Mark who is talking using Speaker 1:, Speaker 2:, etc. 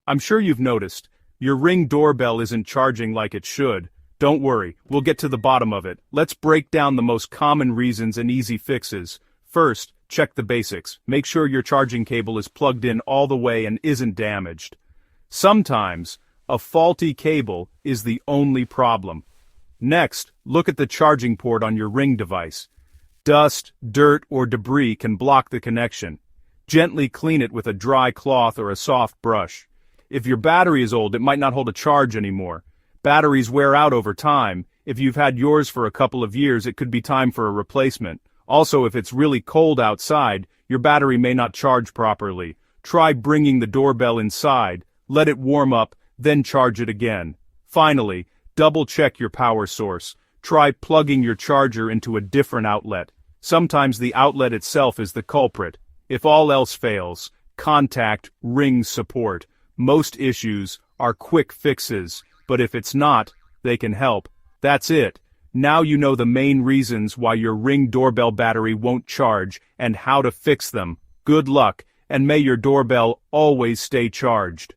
Speaker 1: I'm sure you've noticed. Your Ring doorbell isn't charging like it should. Don't worry, we'll get to the bottom of it. Let's break down the most common reasons and easy fixes. First, check the basics. Make sure your charging cable is plugged in all the way and isn't damaged. Sometimes, a faulty cable is the only problem. Next, look at the charging port on your Ring device. Dust, dirt, or debris can block the connection. Gently clean it with a dry cloth or a soft brush. If your battery is old, it might not hold a charge anymore. Batteries wear out over time. If you've had yours for a couple of years, it could be time for a replacement. Also, if it's really cold outside, your battery may not charge properly. Try bringing the doorbell inside, let it warm up, then charge it again. Finally, double-check your power source. Try plugging your charger into a different outlet. Sometimes the outlet itself is the culprit. If all else fails, contact Ring support. Most issues are quick fixes, but if it's not, they can help. That's it. Now you know the main reasons why your Ring doorbell battery won't charge and how to fix them. Good luck, and may your doorbell always stay charged.